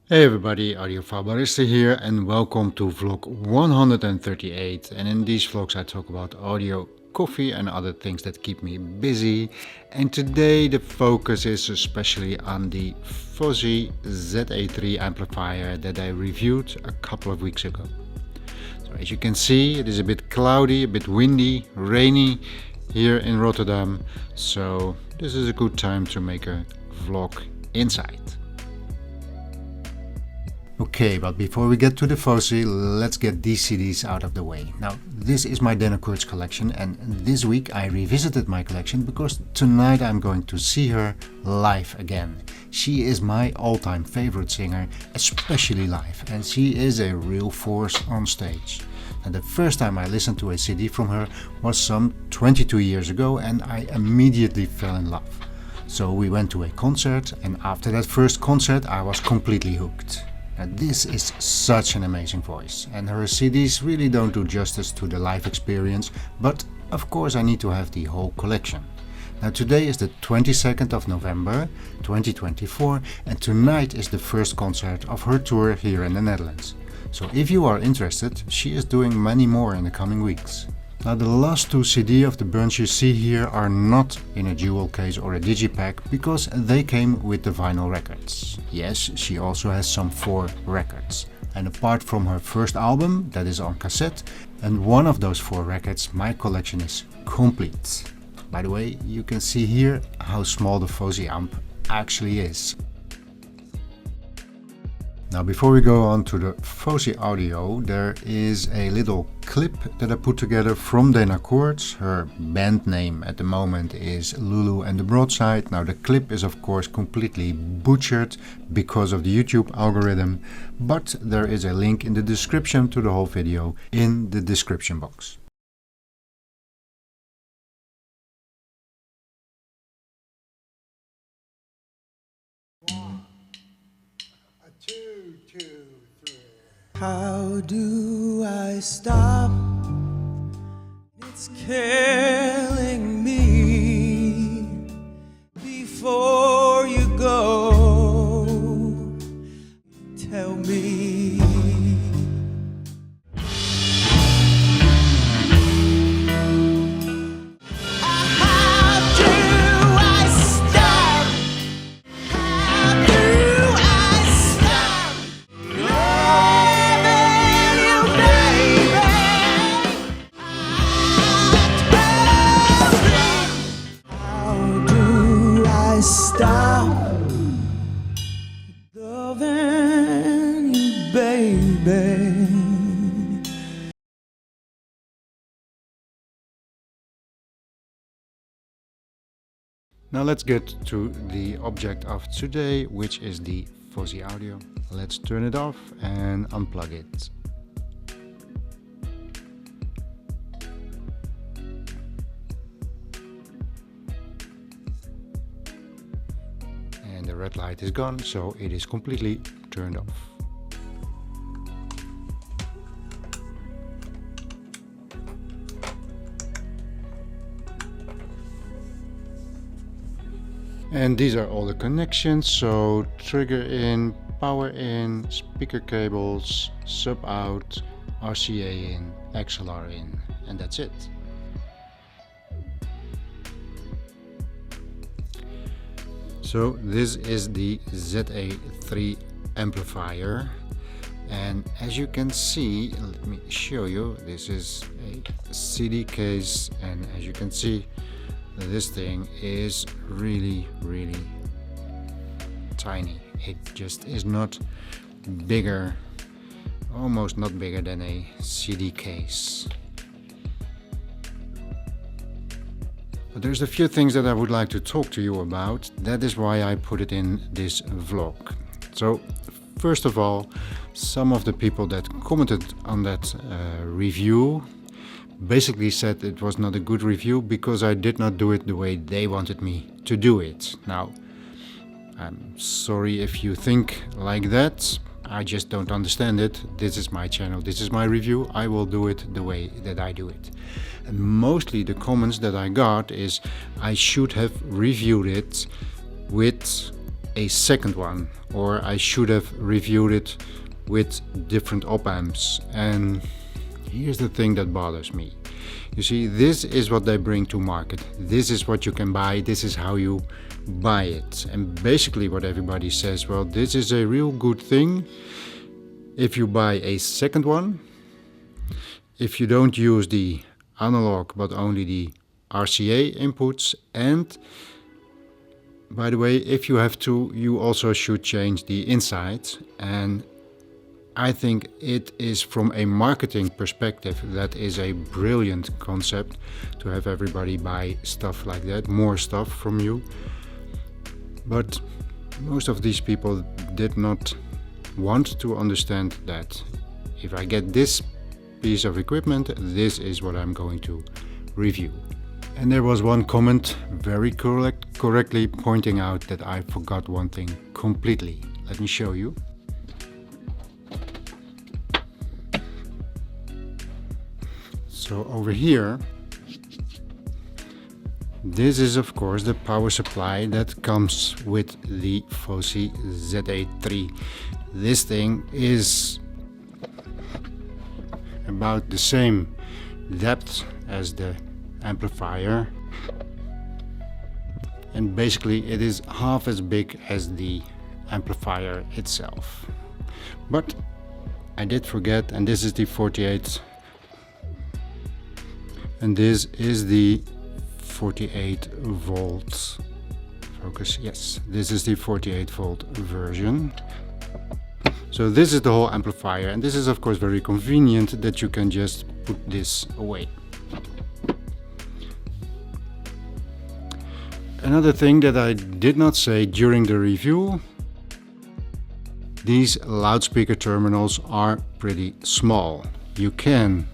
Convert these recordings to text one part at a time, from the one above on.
Hey everybody, Audiophile Barista here and welcome to vlog 138. And in these vlogs I talk about audio, coffee and other things that keep me busy. And today the focus is especially on the FOSI ZA3 amplifier that I reviewed a couple of weeks ago. So as you can see, it is a bit cloudy, a bit windy, rainy here in Rotterdam. So this is a good time to make a vlog inside. Okay, but before we get to the FOSI, let's get these CDs out of the way. Now, this is my Dayna Kurtz collection, and this week I revisited my collection because tonight I'm going to see her live again. She is my all-time favorite singer, especially live, and she is a real force on stage. And the first time I listened to a CD from her was some 22 years ago, and I immediately fell in love. So we went to a concert, and after that first concert I was completely hooked. Now, this is such an amazing voice, and her CDs really don't do justice to the live experience, but of course I need to have the whole collection. Now today is the 22nd of November 2024 and tonight is the first concert of her tour here in the Netherlands. So if you are interested, she is doing many more in the coming weeks. Now the last two CD of the bunch you see here are not in a jewel case or a digipack because they came with the vinyl records. Yes, she also has some 4 records. And apart from her first album that is on cassette and one of those 4 records, my collection is complete. By the way, you can see here how small the FOSI amp actually is. Now before we go on to the FOSI audio, there is a little clip that I put together from Dayna Kurtz. Her band name at the moment is Lulu and the Broadside. Now the clip is of course completely butchered because of the YouTube algorithm, but there is a link in the description to the whole video in the description box. How do I stop? It's killing me. Before you go, tell me. How do I stop? How do I stop? Stop loving you, baby. Now let's get to the object of today, which is the FOSI audio. Let's turn it off and unplug it. The red light is gone, so it is completely turned off. And these are all the connections, so trigger in, power in, speaker cables, sub out, RCA in, XLR in, and that's it. So this is the ZA3 amplifier, and as you can see, let me show you, this is a CD case, and as you can see, this thing is really tiny. It just is not bigger, almost not bigger than a CD case. But there's a few things that I would like to talk to you about. That is why I put it in this vlog. So first of all, some of the people that commented on that review basically said it was not a good review because I did not do it the way they wanted me to do it. Now, I'm sorry if you think like that. I just don't understand it. This is my channel, this is my review. I will do it the way that I do it. And mostly the comments that I got is I should have reviewed it with a second one, or I should have reviewed it with different op-amps. And here's the thing that bothers me. You see, this is what they bring to market. This is what you can buy. This is how you buy it. And basically what everybody says, well, this is a real good thing if you buy a second one, if you don't use the analog but only the RCA inputs, and by the way, if you have to, you also should change the inside. And I think it is, from a marketing perspective, that is a brilliant concept to have everybody buy stuff like that, more stuff from you. But most of these people did not want to understand that if I get this piece of equipment, this is what I'm going to review. And there was one comment very correctly pointing out that I forgot one thing completely. Let me show you. So over here, this is of course the power supply that comes with the FOSI ZA3. This thing is about the same depth as the amplifier, and basically it is half as big as the amplifier itself. But I did forget, and this is the 48, and this is the 48 volt focus. Yes, this is the 48 volt version. So this is the whole amplifier, and this is of course very convenient that you can just put this away. Another thing that I did not say during the review, these loudspeaker terminals are pretty small. You can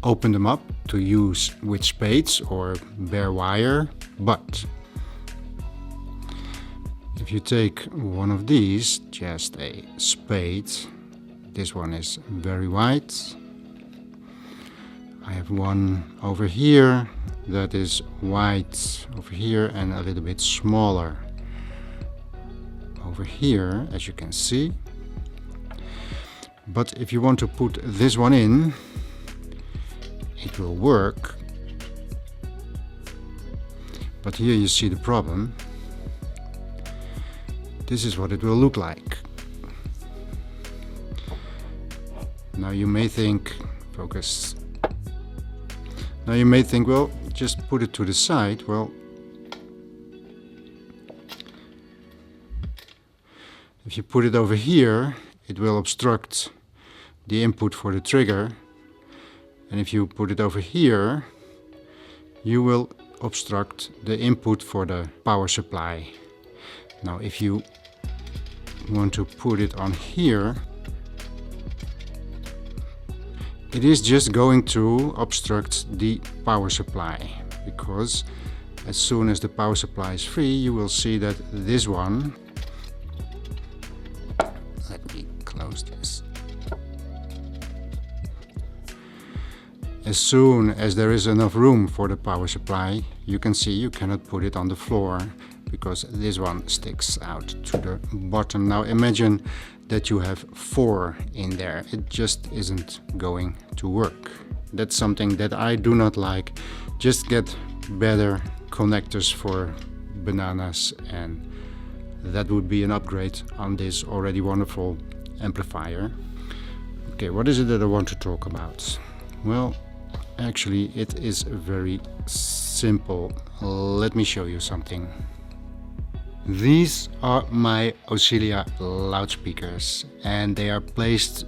open them up to use with spades or bare wire, but if you take one of these, just a spade, this one is very wide. I have one over here that is wide over here and a little bit smaller over here, as you can see. But if you want to put this one in, it will work. But here you see the problem. This is what it will look like. Now you may think, focus. Now you may think, well, just put it to the side. Well, if you put it over here, it will obstruct the input for the trigger. And if you put it over here, you will obstruct the input for the power supply. Now if you want to put it on here, it is just going to obstruct the power supply, because as soon as the power supply is free, you will see that this one, let me close this. As soon as there is enough room for the power supply, you can see you cannot put it on the floor because this one sticks out to the bottom. Now imagine that you have 4 in there. It just isn't going to work. That's something that I do not like. Just get better connectors for bananas, and that would be an upgrade on this already wonderful amplifier. Okay, what is it that I want to talk about? Well, actually it is very simple. Let me show you something. These are my Auxilia loudspeakers, and they are placed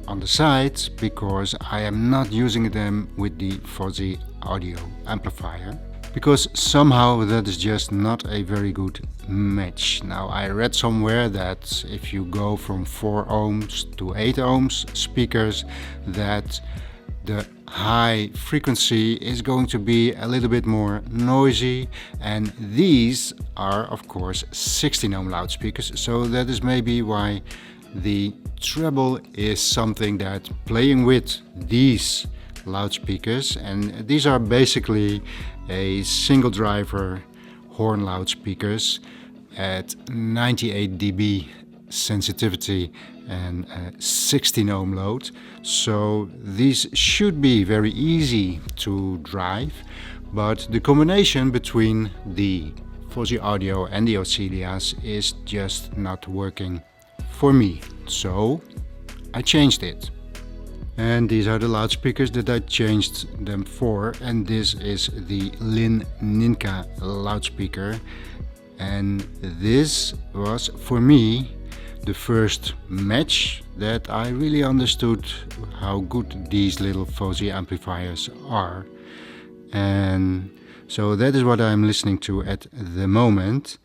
on the sides because I am not using them with the FOSI audio amplifier, because somehow that is just not a very good match. Now I read somewhere that if you go from 4 ohms to 8 ohms speakers, that the high frequency is going to be a little bit more noisy, and these are of course 16 ohm loudspeakers, so that is maybe why the treble is something that playing with these loudspeakers, and these are basically a single driver horn loudspeakers at 98 dB sensitivity and 16 ohm load. So these should be very easy to drive, but the combination between the FOSI Audio and the Auxilias is just not working for me. So I changed it. And these are the loudspeakers that I changed them for, and this is the Ninka loudspeaker, and this was for me the first match that I really understood how good these little FOSI amplifiers are. And so that is what I'm listening to at the moment.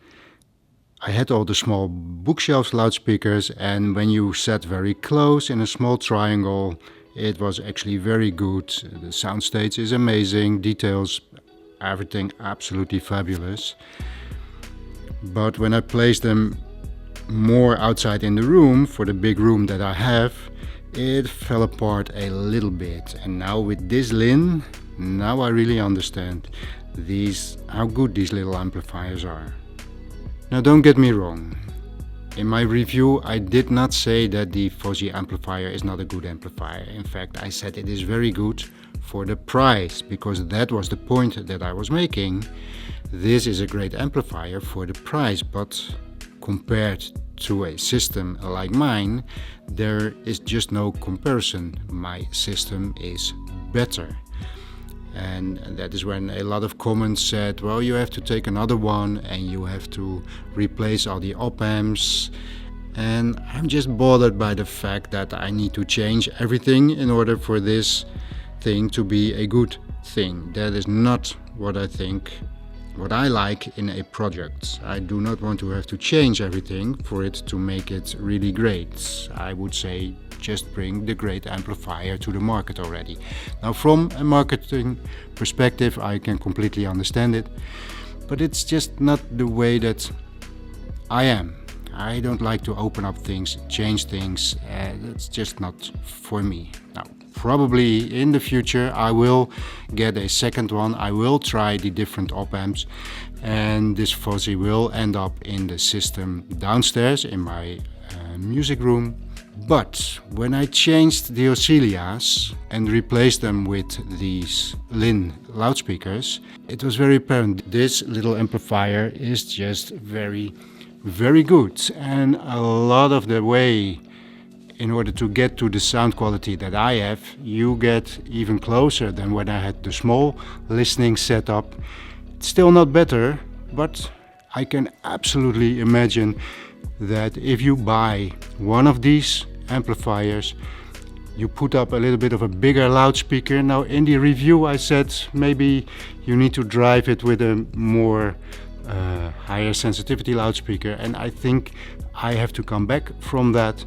I had all the small bookshelf loudspeakers, and when you sat very close in a small triangle, it was actually very good. The soundstage is amazing, details, everything absolutely fabulous. But when I placed them more outside in the room, for the big room that I have, it fell apart a little bit. And now with this Lin, now I really understand how good these little amplifiers are. Now don't get me wrong, in my review I did not say that the FOSI amplifier is not a good amplifier. In fact, I said it is very good for the price, because that was the point that I was making. This is a great amplifier for the price, but compared to a system like mine, there is just no comparison. My system is better. And that is when a lot of comments said, well, you have to take another one and you have to replace all the op-amps. And I'm just bothered by the fact that I need to change everything in order for this thing to be a good thing. That is not what I think, what I like in a project. I do not want to have to change everything for it to make it really great. I would say just bring the great amplifier to the market already. Now, from a marketing perspective, I can completely understand it, but it's just not the way that I am. I don't like to open up things, change things. That's just not for me. Now, probably in the future I will get a second one. I will try the different op-amps, and this FOSI will end up in the system downstairs in my music room. But when I changed the Auxilias and replaced them with these Lin loudspeakers, it was very apparent this little amplifier is just very, very good. And a lot of the way, in order to get to the sound quality that I have, you get even closer than when I had the small listening setup. It's still not better, but I can absolutely imagine that if you buy one of these amplifiers, you put up a little bit of a bigger loudspeaker. Now, in the review I said maybe you need to drive it with a more higher sensitivity loudspeaker, and I think I have to come back from that.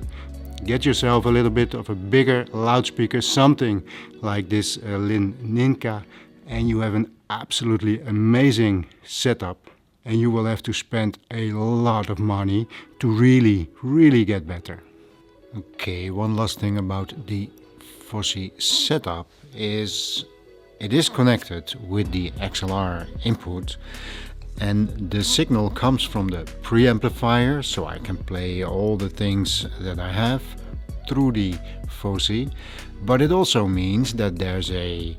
Get yourself a little bit of a bigger loudspeaker, something like this Ninka, and you have an absolutely amazing setup. And you will have to spend a lot of money to really, really get better. Okay, one last thing about the FOSI setup is it is connected with the XLR input, and the signal comes from the preamplifier, so I can play all the things that I have through the FOSI. But it also means that there's a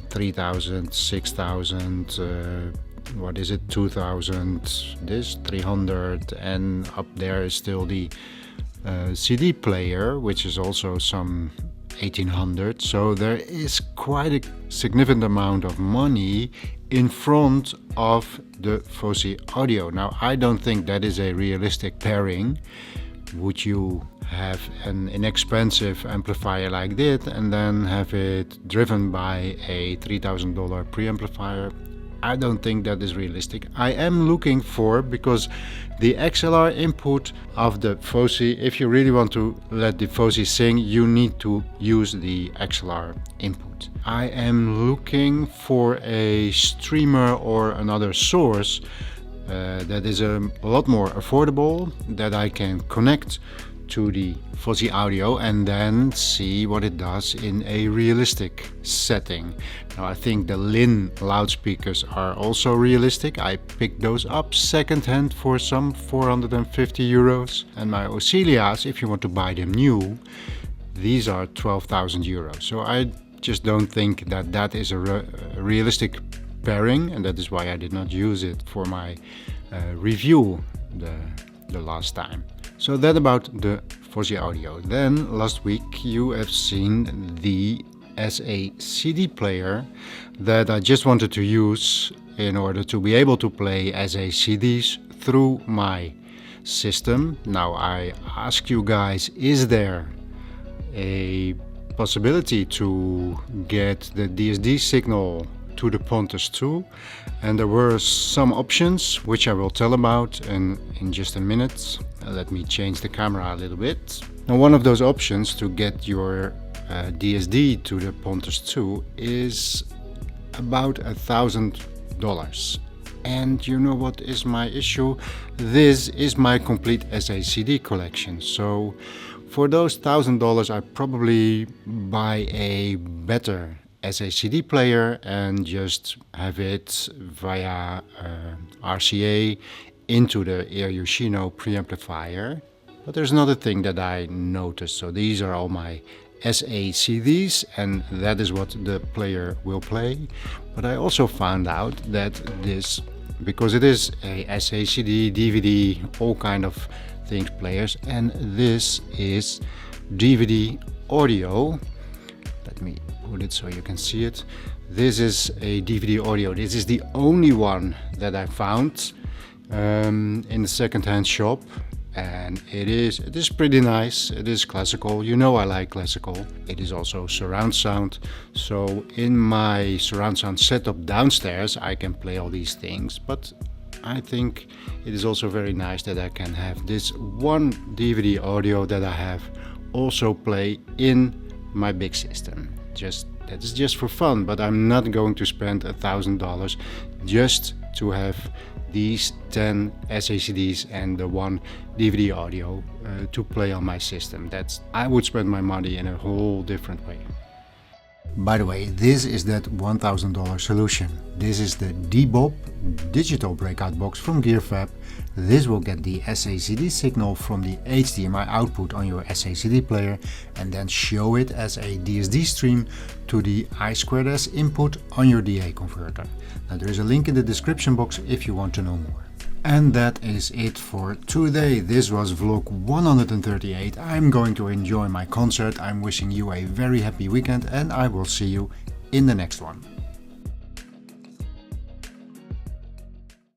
3000, 6000, what is it, 2000, this 300, and up there is still the CD player, which is also some 1800. So there is quite a significant amount of money in front of the FOSI Audio. Now, I don't think that is a realistic pairing. Would you have an inexpensive amplifier like this and then have it driven by a $3,000 preamplifier? I don't think that is realistic. I am looking for, because the XLR input of the FOSI, if you really want to let the FOSI sing, you need to use the XLR input. I am looking for a streamer or another source that is a lot more affordable, that I can connect to the FOSI Audio and then see what it does in a realistic setting. Now I think the Lin loudspeakers are also realistic. I picked those up second-hand for some 450 euros. And my Oscillias, if you want to buy them new, these are 12,000 euros. So I just don't think that that is a realistic pairing, and that is why I did not use it for my review the last time. So that about the FOSI Audio. Then last week you have seen the SA CD player that I just wanted to use in order to be able to play SA CDs through my system. Now I ask you guys, is there a possibility to get the DSD signal to the Pontus 2? And there were some options which I will tell about in just a minute. Let me change the camera a little bit. Now one of those options to get your DSD to the Pontus 2 is about $1,000. And you know what is my issue? This is my complete SA CD collection. So for those $1,000 I probably buy a better SA CD player and just have it via RCA into the Yoshino preamplifier. But there's another thing that I noticed. So these are all my SA CDs and that is what the player will play. But I also found out that this, because it is a SA CD, DVD, all kind of things players, and this is DVD audio. Let me put it so you can see it. This is a DVD audio. This is the only one that I found in the second-hand shop, and it is pretty nice. It is classical. You know I like classical. It is also surround sound. So in my surround sound setup downstairs I can play all these things, but I think it is also very nice that I can have this one DVD audio that I have also play in my big system. That is just for fun, but I'm not going to spend $1,000 just to have these 10 SACDs and the one DVD audio to play on my system. I would spend my money in a whole different way. By the way, this is that $1,000 solution. This is the DBOB digital breakout box from GeerFab. This will get the SACD signal from the HDMI output on your SACD player and then show it as a DSD stream to the I2S input on your DA converter. Now there is a link in the description box if you want to know more. And that is it for today. This was vlog 138. I'm going to enjoy my concert. I'm wishing you a very happy weekend and I will see you in the next one.